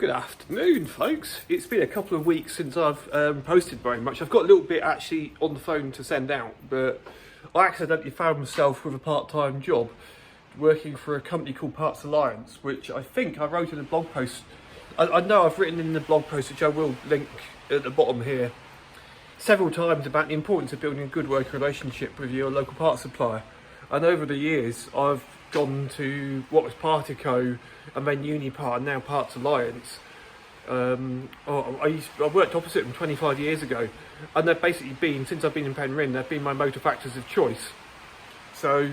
Good afternoon, folks. It's been a couple of weeks since I've posted very much. I've got a little bit actually on the phone to send out, but I accidentally found myself with a part-time job working for a company called Parts Alliance, which I think I wrote in a blog post. I know I've written in the blog post, which I will link at the bottom here, several times about the importance of building a good working relationship with your local parts supplier. And over the years, I've gone to what was Partico and then Unipart and now Parts Alliance. I worked opposite them 25 years ago, and they've basically been, since I've been in Penryn, they've been my motor factors of choice. So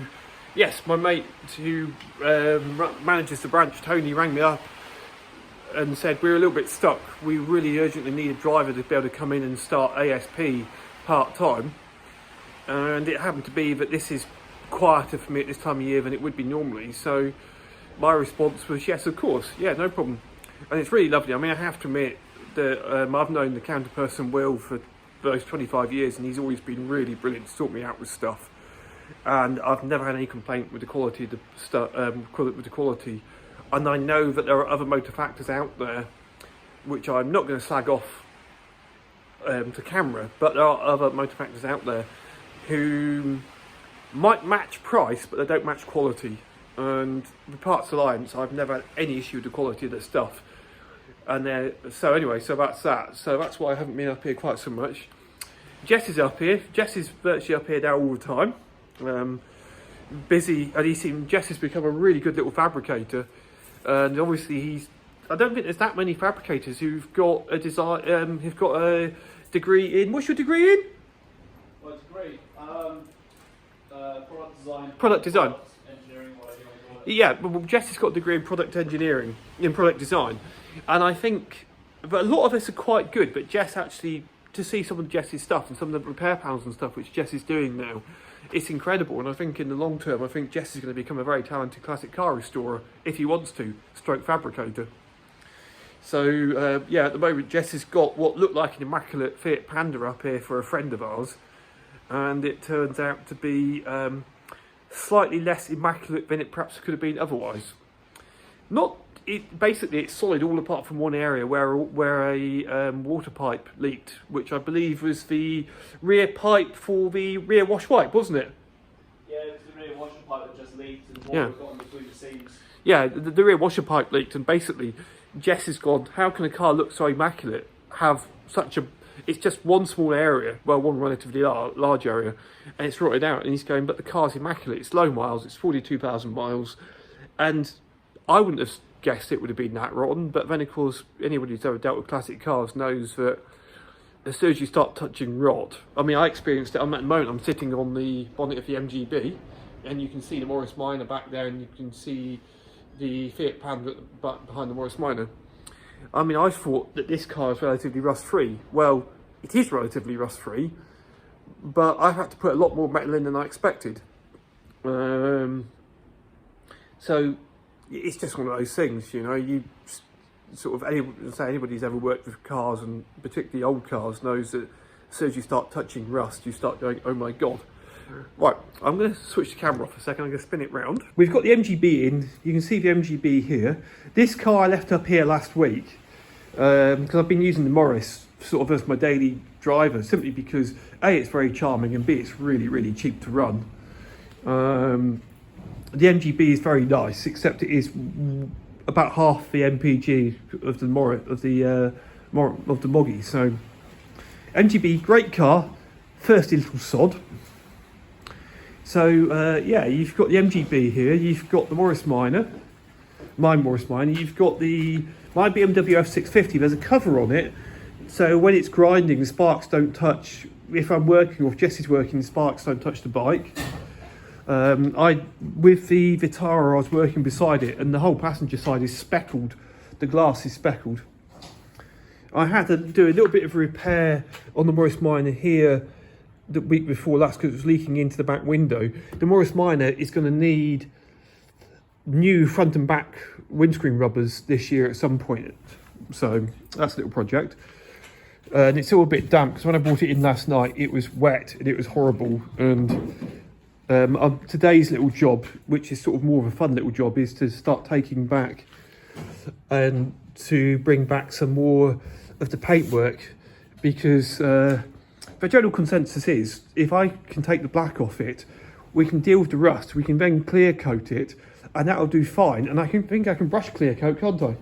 yes, my mate who manages the branch, Tony, rang me up and said we're a little bit stuck. We really urgently need a driver to be able to come in and start ASP part-time, and it happened to be that this is quieter for me at this time of year than it would be normally, so my response was yes, of course, yeah, no problem. And it's really lovely. I mean, I have to admit that I've known the counterperson Will for those 25 years, and he's always been really brilliant to sort me out with stuff, and I've never had any complaint with the quality of the stuff, and I know that there are other motor factors out there which I'm not going to slag off to camera, but there are other motor factors out there who might match price, but they don't match quality. And with Parts Alliance, I've never had any issue with the quality of their stuff. And so anyway, so that's that. So that's why I haven't been up here quite so much. Jess is up here. Jess is virtually up here now all the time. Busy, and Jess has become a really good little fabricator. And obviously I don't think there's that many fabricators who've got a design, who've got a degree in, what's your degree in? Well, it's great. Product design. Engineering, whatever you want to call it. Yeah, well, Jess has got a degree in product engineering, in product design. And I think that a lot of us are quite good, but Jess actually, to see some of Jess's stuff and some of the repair panels and stuff which Jess is doing now, it's incredible. And I think in the long term, I think Jess is going to become a very talented classic car restorer, if he wants to, stroke fabricator. So yeah, at the moment Jess has got what looked like an immaculate Fiat Panda up here for a friend of ours, and it turns out to be slightly less immaculate than it perhaps could have been otherwise. Basically it's solid all apart from one area where a water pipe leaked, which I believe was the rear pipe for the rear wash pipe, wasn't it? Yeah, it was the rear washer pipe that just leaked and water got in between the seams. Yeah, the rear washer pipe leaked, and basically Jess has gone, how can a car look so immaculate, have such a, it's just one small area, well, one relatively large area, and it's rotted out. And he's going, but the car's immaculate, it's low miles, it's 42,000 miles, and I wouldn't have guessed it would have been that rotten. But then of course anybody who's ever dealt with classic cars knows that as soon as you start touching rot, I mean, I experienced it. At the moment I'm sitting on the bonnet of the MGB, and you can see the Morris Minor back there, and you can see the Fiat Panda behind the Morris Minor. I mean, I thought that this car is relatively rust-free. Well, it is relatively rust-free, but I've had to put a lot more metal in than I expected. So it's just one of those things, you know. You sort of, anybody who's ever worked with cars, and particularly old cars, knows that as soon as you start touching rust, you start going, oh my god. Right, I'm going to switch the camera off a second. I'm going to spin it round. We've got the MGB in. You can see the MGB here. This car I left up here last week because I've been using the Morris sort of as my daily driver, simply because A, it's very charming, and B, it's really, really cheap to run. The MGB is very nice, except it is about half the MPG of the Moggy. So MGB, great car, thirsty little sod. So yeah, you've got the MGB here, you've got the Morris Minor, my Morris Minor, you've got my BMW F650, there's a cover on it, so when it's grinding the sparks don't touch, if I'm working or if Jesse's working, the sparks don't touch the bike. With the Vitara I was working beside it, and the whole passenger side is speckled, the glass is speckled. I had to do a little bit of repair on the Morris Minor here the week before last because it was leaking into the back window. The Morris Minor is going to need new front and back windscreen rubbers this year at some point, so that's a little project. And it's all a bit damp because when I brought it in last night it was wet and it was horrible. And today's little job, which is sort of more of a fun little job, is to start taking back and to bring back some more of the paintwork, because the general consensus is if I can take the black off it, we can deal with the rust, we can then clear coat it, and that'll do fine. And I think I can brush clear coat, can't I?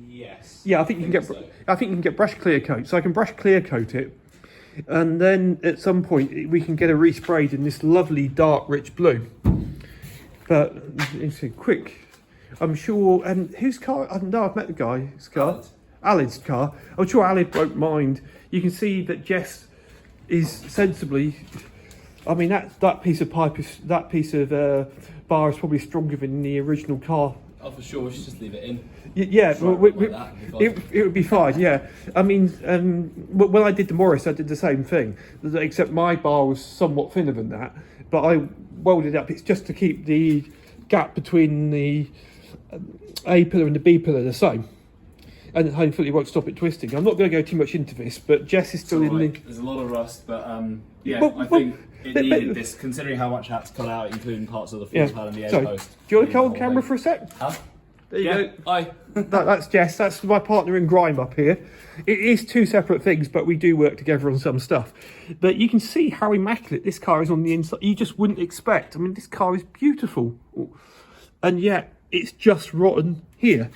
Yes. Yeah, I think you can get. so. I think you can get brush clear coat, so I can brush clear coat it, and then at some point we can get a resprayed in this lovely dark rich blue. But it's a quick. I'm sure. And whose car? I know I've met the guy. His car. Alid's car. I'm sure Alid won't mind. You can see that Jess is sensibly. I mean that piece of pipe is bar is probably stronger than the original car. Oh, for sure. We should just leave it in. Yeah, it would be fine. Yeah, I mean, when I did the Morris, I did the same thing, except my bar was somewhat thinner than that. But I welded it up. It's just to keep the gap between the A pillar and the B pillar the same, and hopefully it won't stop it twisting. I'm not going to go too much into this, but Jess is still in the. There's a lot of rust, but yeah, Well, I think it needed this, considering how much I had to cut out, including parts of the floor pad and the air post. Do you want to go on camera for a sec? Huh? There you go. Aye. That's Jess. That's my partner in grime up here. It is two separate things, but we do work together on some stuff. But you can see how immaculate this car is on the inside. You just wouldn't expect. I mean, this car is beautiful, and yet it's just rotten here.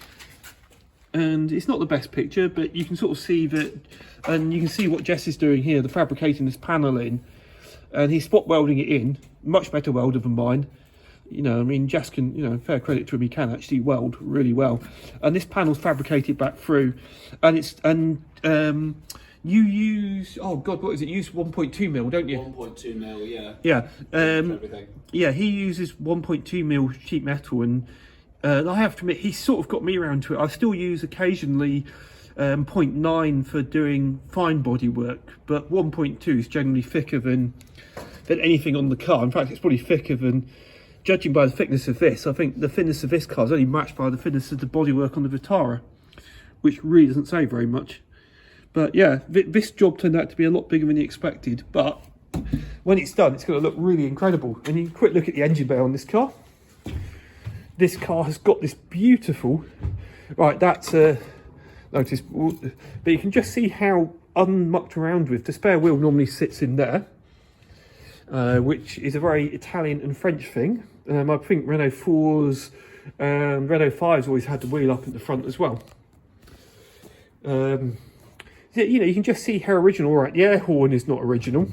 And it's not the best picture, but you can sort of see that, and you can see what Jess is doing here. They're fabricating this panel in, and he's spot welding it in. Much better welder than mine. You know, I mean, Jess can, you know, fair credit to him, he can actually weld really well. And this panel's fabricated back through, and it's, you use, oh God, what is it? You use 1.2 mil, don't you? 1.2 mil, yeah. Yeah. Everything. Yeah, he uses 1.2 mil sheet metal, and I have to admit, he's sort of got me around to it. I still use occasionally 0.9 for doing fine body work, but 1.2 is generally thicker than anything on the car. In fact, it's probably thicker than, judging by the thickness of this, I think the thickness of this car is only matched by the thickness of the bodywork on the Vitara, which really doesn't say very much. But yeah, this job turned out to be a lot bigger than you expected, but when it's done, it's going to look really incredible. And you can quick look at the engine bay on this car. This car has got this beautiful, right, that's notice, but you can just see how unmucked around with. The spare wheel normally sits in there, which is a very Italian and French thing. I think Renault 4s and Renault 5s always had the wheel up at the front as well. You know, you can just see how original. All right, the air horn is not original,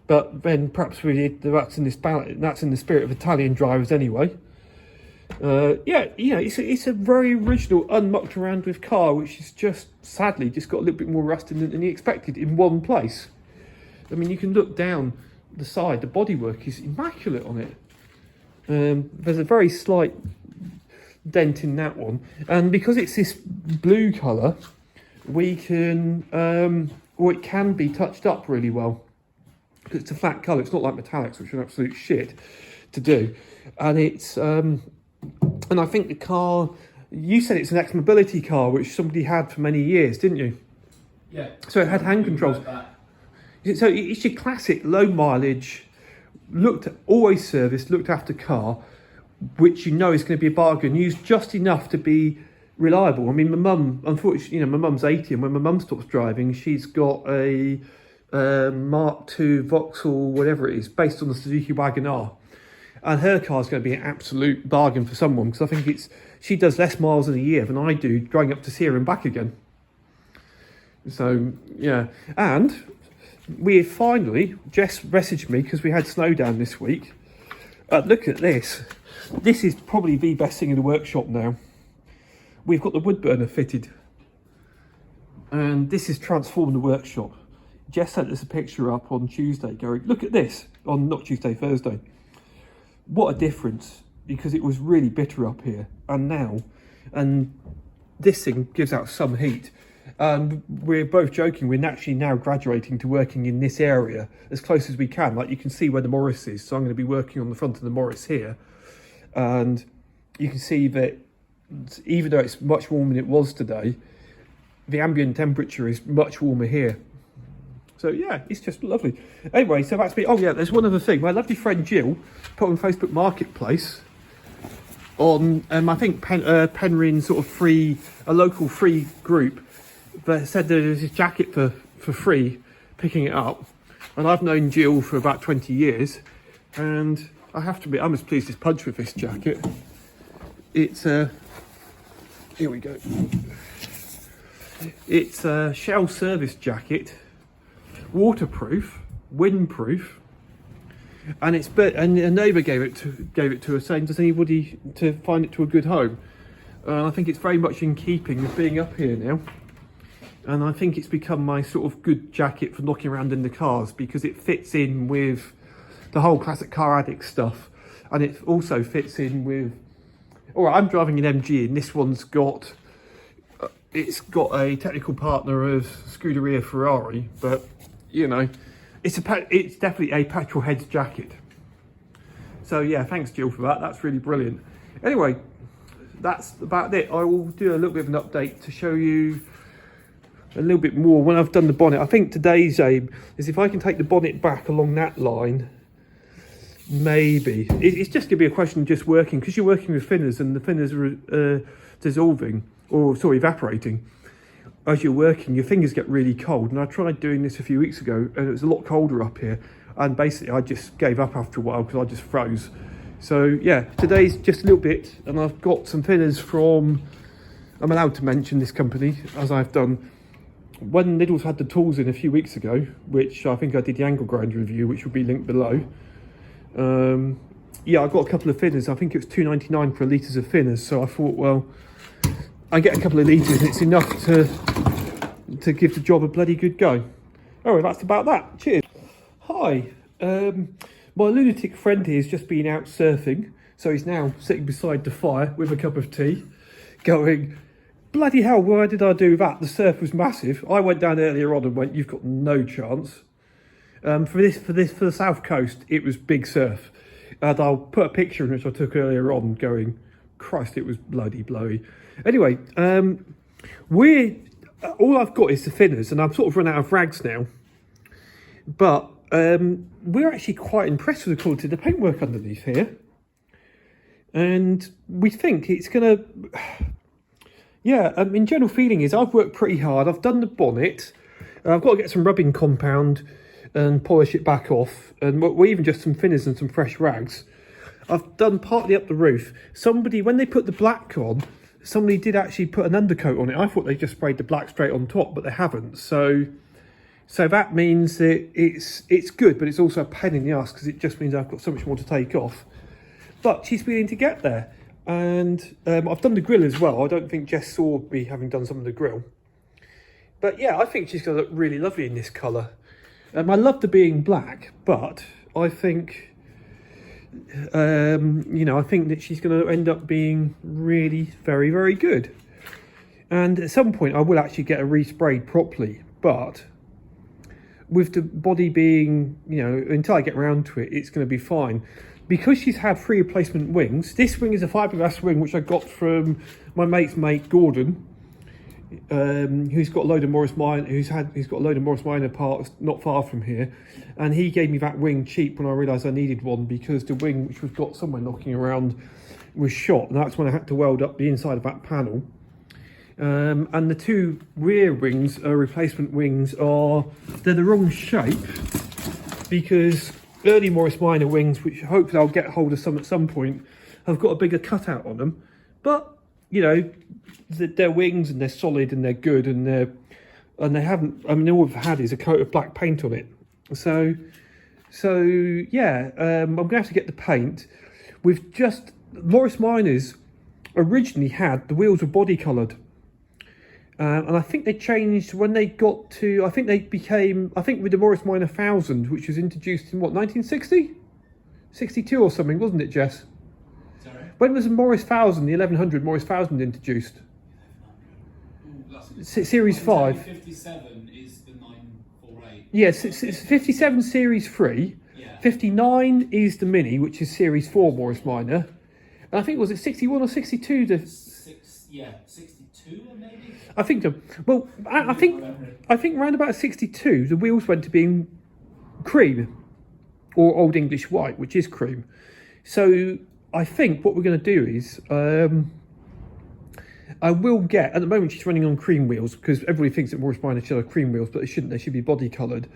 but then perhaps that's in the spirit of Italian drivers anyway. Yeah, you know, it's a very original, unmucked around with car, which is just sadly just got a little bit more rust in than you expected in one place. I mean, you can look down the side, the bodywork is immaculate on it. There's a very slight dent in that one, and because it's this blue colour, we can, or it can be touched up really well, because it's a flat colour. It's not like metallics, which are absolute shit to do. And it's, and I think the car, you said it's an ex-mobility car, which somebody had for many years, didn't you? Yeah. So it had hand controls. So it's your classic low mileage, always serviced, looked after car, which you know is going to be a bargain, used just enough to be reliable. I mean, my mum, unfortunately, you know, my mum's 80, and when my mum stops driving, she's got a Mark II Vauxhall, whatever it is, based on the Suzuki Wagon-R. And her car's going to be an absolute bargain for someone, because I think she does less miles in a year than I do driving up to see her and back again. So, yeah. And we finally, Jess messaged me because we had snow down this week. Look at this. This is probably the best thing in the workshop now. We've got the wood burner fitted, and this has transformed the workshop. Jess sent us a picture up on Tuesday going, look at this, Thursday. What a difference, because it was really bitter up here, and this thing gives out some heat. And we're both joking, we're naturally now graduating to working in this area as close as we can. Like, you can see where the Morris is, so I'm going to be working on the front of the Morris here. And you can see that even though it's much warmer than it was today, the ambient temperature is much warmer here. So yeah, it's just lovely. Anyway, so that's me. Oh yeah, there's one other thing. My lovely friend Jill put on Facebook Marketplace on, I think Penryn sort of a local free group, that said there was this jacket for free, picking it up. And I've known Jill for about 20 years, and I have to admit, I'm as pleased as punch with this jacket. It's here we go. It's a shell service jacket, waterproof, windproof, and and a neighbour gave it to us, saying, does anybody to find it to a good home? I think it's very much in keeping with being up here now, and I think it's become my sort of good jacket for knocking around in the cars, because it fits in with the whole Classicaraddict stuff, and it also fits in with, alright, I'm driving an MG, and this one's got it's got a technical partner of Scuderia Ferrari, but you know, it's definitely a petrol head's jacket. So yeah, thanks Jill for that. That's really brilliant. Anyway, that's about it. I will do a little bit of an update to show you a little bit more when I've done the bonnet. I think today's aim is if I can take the bonnet back along that line, maybe. It's just going to be a question of just working, because you're working with thinners, and the thinners are dissolving, or sorry, evaporating. As you're working, your fingers get really cold, and I tried doing this a few weeks ago, and it was a lot colder up here, and basically I just gave up after a while because I just froze. So yeah, today's just a little bit, and I've got some thinners from, I'm allowed to mention this company, as I've done when Lidl's had the tools in a few weeks ago, which I think I did the angle grinder review, which will be linked below. Yeah, I got a couple of thinners. I think it was $2.99 for a litres of thinners, so I thought, well, I get a couple of litres, it's enough to give the job a bloody good go. Alright, that's about that. Cheers. Hi, my lunatic friend here has just been out surfing, so he's now sitting beside the fire with a cup of tea, going, bloody hell, why did I do that? The surf was massive. I went down earlier on and went, you've got no chance. For the south coast, it was big surf. And I'll put a picture in which I took earlier on, going, Christ, it was bloody blowy. Anyway, all I've got is the thinners, and I've sort of run out of rags now. But we're actually quite impressed with the quality of the paintwork underneath here, and we think it's gonna. Yeah, in general feeling is I've worked pretty hard. I've done the bonnet. I've got to get some rubbing compound and polish it back off, and we're even just some thinners and some fresh rags. I've done partly up the roof. Somebody, when they put the black on, somebody did actually put an undercoat on it. I thought they just sprayed the black straight on top, but they haven't. So that means that it's good, but it's also a pain in the ass, because it just means I've got so much more to take off. But she's willing to get there. And I've done the grill as well. I don't think Jess saw me having done some of the grill. But yeah, I think she's going to look really lovely in this colour. I love the being black, but I think, I think that she's going to end up being really very, very good. And at some point I will actually get her resprayed properly, but with the body being, until I get around to it, it's going to be fine. Because she's had 3 replacement wings, this wing is a fiberglass wing which I got from my mate's mate Gordon, who's got a load of Morris Minor, who's got a load of Morris Minor parts not far from here, and he gave me that wing cheap when I realised I needed one, because the wing which we've got somewhere knocking around was shot, and that's when I had to weld up the inside of that panel. And the 2 rear wings, replacement wings, they're the wrong shape, because early Morris Minor wings, which hopefully I'll get hold of some at some point, have got a bigger cutout on them. But they're wings, and they're solid, and they're good, and they haven't. I mean, all we've had is a coat of black paint on it. So yeah, I'm gonna have to get the paint. We've just Morris Minors originally had the wheels were body coloured. And I think they changed when they got to, I think with the Morris Minor 1000, which was introduced in what, 1960? 62 or something, wasn't it, Jess? Sorry? When was the Morris 1000, the 1100 Morris 1000 introduced? Series 5. 57 is the 948. Yes, it's 57 Series 3. Yeah. 59 is the Mini, which is Series 4 Morris Minor. And I think, was it 61 or 62? 62 maybe? I think so. Well, I think around about 62, the wheels went to being cream, or Old English white, which is cream. So I think what we're going to do is I will get, at the moment she's running on cream wheels because everybody thinks that Morris Minor should have cream wheels, but they shouldn't. They should be body coloured.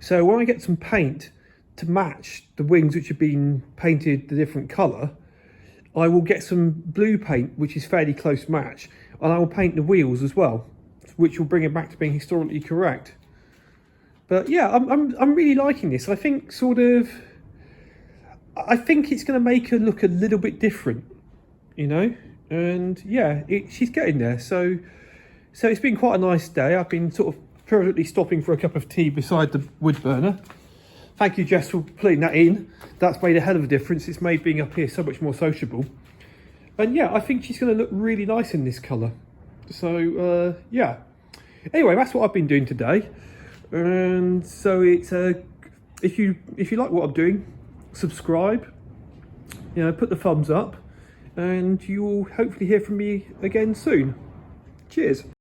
So when I get some paint to match the wings which have been painted the different colour, I will get some blue paint which is fairly close match, and I will paint the wheels as well, which will bring it back to being historically correct. But yeah, I'm really liking this. I think it's going to make her look a little bit different, you know. And yeah, she's getting there. So it's been quite a nice day. I've been sort of periodically stopping for a cup of tea beside the wood burner. Thank you, Jess, for putting that in. That's made a hell of a difference. It's made being up here so much more sociable. And yeah, I think she's going to look really nice in this colour. So yeah. Anyway, that's what I've been doing today. And so it's if you like what I'm doing, subscribe. You know, put the thumbs up, and you'll hopefully hear from me again soon. Cheers.